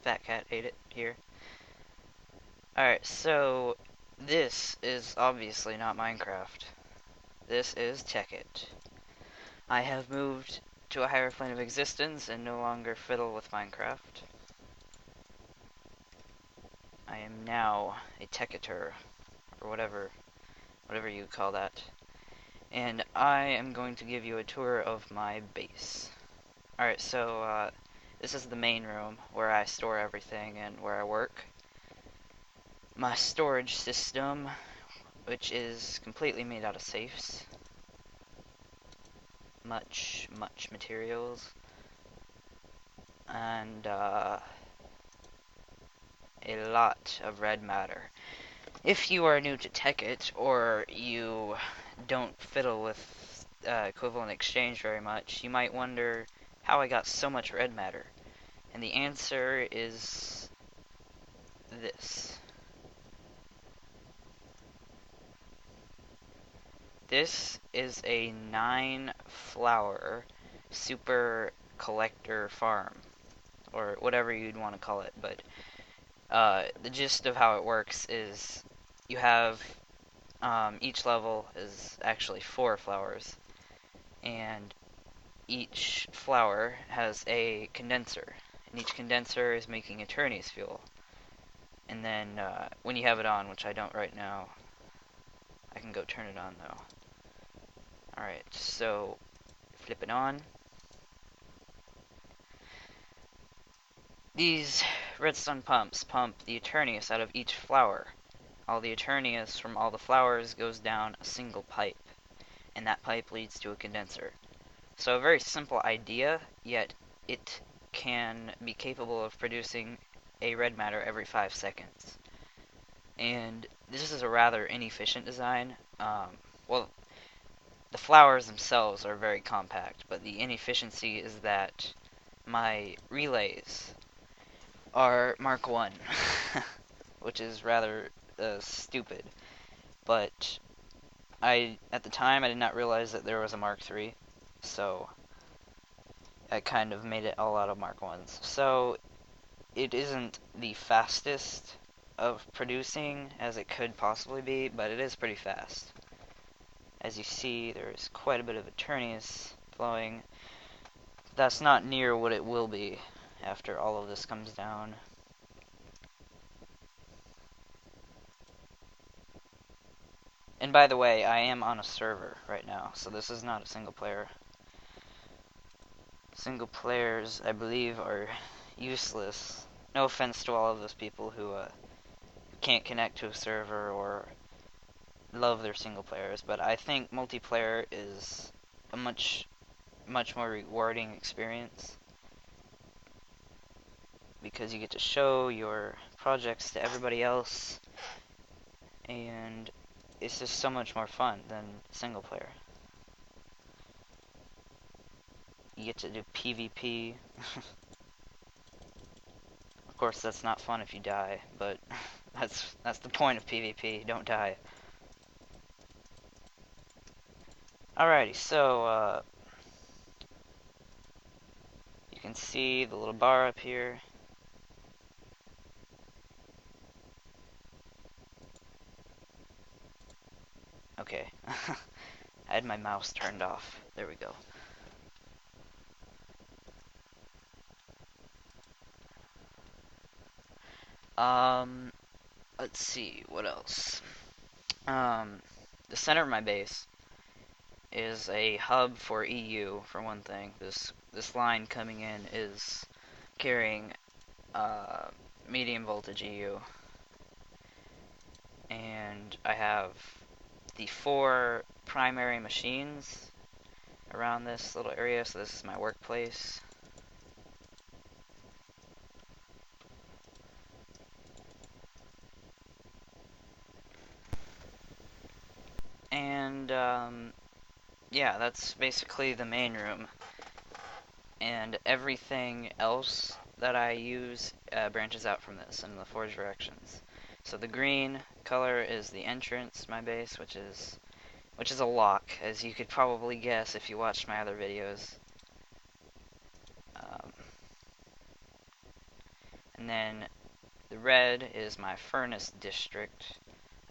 Fat cat ate it here. Alright, so this is obviously not Minecraft. This is Tekkit. I have moved to a higher plane of existence and no longer fiddle with Minecraft. I am now a Tekkiter, or whatever you call that. And I am going to give you a tour of my base. Alright, so this is the main room where I store everything and where I work. My storage system, which is completely made out of safes. Much materials. And a lot of red matter. If you are new to Tekkit, or you don't fiddle with equivalent exchange very much, you might wonder how I got so much red matter. And the answer is this. This is a 9-flower super collector farm, or whatever you'd want to call it, but the gist of how it works is you have each level is actually 4 flowers, and each flower has a condenser, and each condenser is making Eternity's fuel. And then when you have it on, which I don't right now, I can go turn it on though. Alright, so flip it on. These redstone pumps pump the Eternius out of each flower. All the Eternius from all the flowers goes down a single pipe, and that pipe leads to a condenser. So a very simple idea, yet it can be capable of producing a red matter every 5 seconds. And this is a rather inefficient design. Well, the flowers themselves are very compact, but the inefficiency is that my relays are Mark 1, which is rather stupid. But at the time, I did not realize that there was a Mark 3, so I kind of made it all out of Mark 1s. So it isn't the fastest of producing as it could possibly be, but it is pretty fast. As you see, there's quite a bit of Eternius flowing. That's not near what it will be after all of this comes down. And by the way, I am on a server right now, so this is not a single player. Single players, I believe, are useless. No offense to all of those people who can't connect to a server or love their single players, but I think multiplayer is a much more rewarding experience because you get to show your projects to everybody else, and it's just so much more fun than single player. You get to do PvP. Of course, that's not fun if you die, but that's the point of PvP. Don't die. Alrighty, so you can see the little bar up here. Okay. I had my mouse turned off. There we go. Let's see, what else? The center of my base is a hub for EU, for one thing. This line coming in is carrying medium voltage EU. And I have the 4 primary machines around this little area, so this is my workplace. And yeah, that's basically the main room. And everything else that I use branches out from this in the 4 directions. So the green color is the entrance, my base, which is a lock, as you could probably guess if you watched my other videos. And then the red is my furnace district.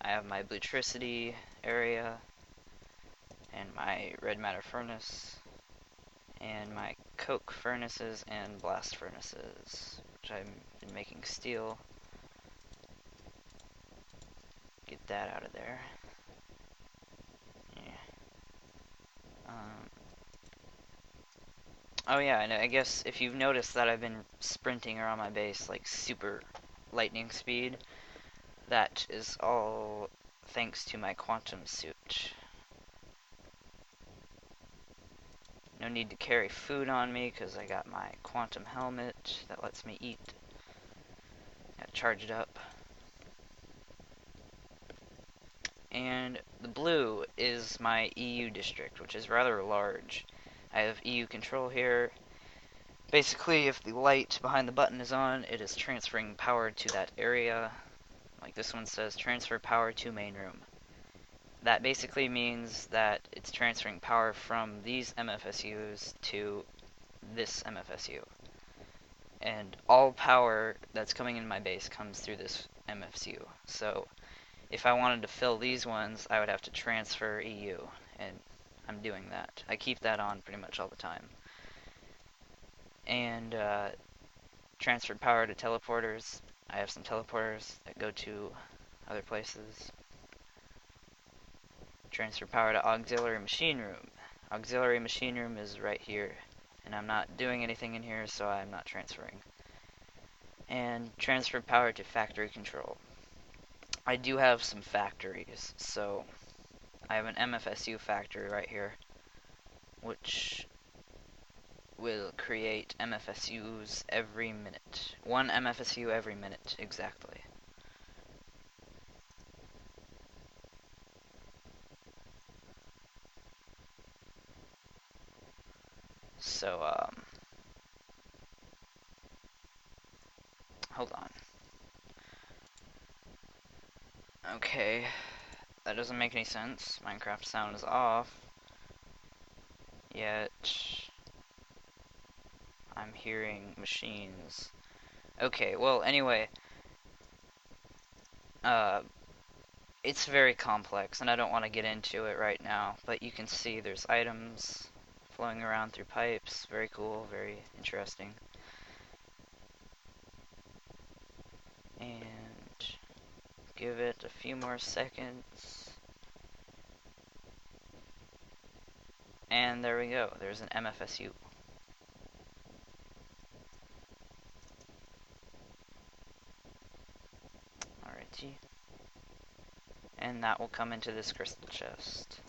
I have my bluetricity area and my red matter furnace and my coke furnaces and blast furnaces, which I've been making steel. Get that out of there. Yeah. Oh yeah, and I guess if you've noticed that I've been sprinting around my base like super lightning speed, that is all thanks to my quantum suit. No need to carry food on me because I got my quantum helmet that lets me eat. Got charged up. And the blue is my EU district, which is rather large. I have EU control here. Basically, if the light behind the button is on, it is transferring power to that area. Like this one says, transfer power to main room. That basically means that it's transferring power from these MFSUs to this MFSU. And all power that's coming in my base comes through this MFSU. So if I wanted to fill these ones, I would have to transfer EU, and I'm doing that. I keep that on pretty much all the time. And transferred power to teleporters. I have some teleporters that go to other places. Transfer power to auxiliary machine room. Auxiliary machine room is right here, and I'm not doing anything in here, so I'm not transferring. And transfer power to factory control. I do have some factories, so I have an MFSU factory right here, which will create MFSUs every minute. One MFSU every minute, exactly. So, hold on. Okay, that doesn't make any sense. Minecraft sound is off. Yet, I'm hearing machines. Okay, well, anyway, it's very complex, and I don't want to get into it right now, but you can see there's items flowing around through pipes. Very cool, very interesting. And give it a few more seconds. And there we go, there's an MFSU. Alrighty. And that will come into this crystal chest.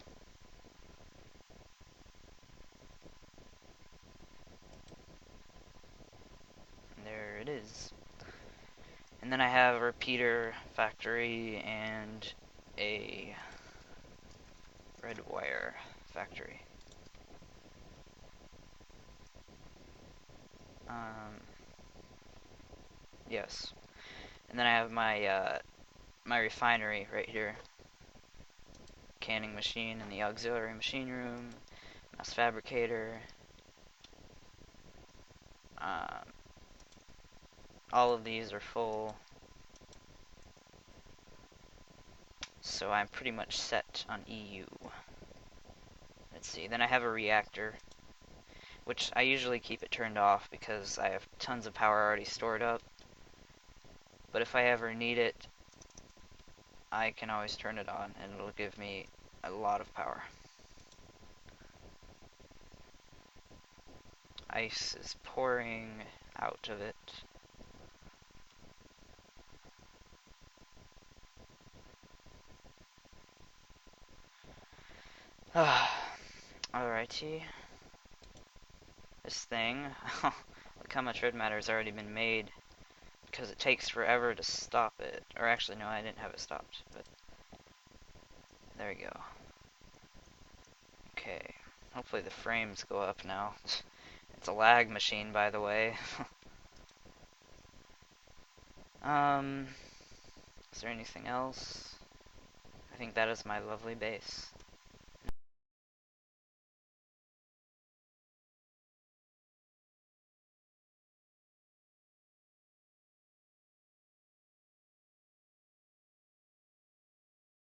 And there it is. And then I have a repeater factory and a red wire factory. Yes. And then I have my my refinery right here. Canning machine in the auxiliary machine room. Mass fabricator. All of these are full. So I'm pretty much set on EU. Let's see, then I have a reactor, which I usually keep it turned off because I have tons of power already stored up. But if I ever need it, I can always turn it on and it'll give me a lot of power. Ice is pouring out of it. Alrighty. This thing, look how much red matter has already been made, because it takes forever to stop it. Or actually, no, I didn't have it stopped, but there we go. Okay, hopefully the frames go up now. It's a lag machine, by the way. Is there anything else? I think that is my lovely base.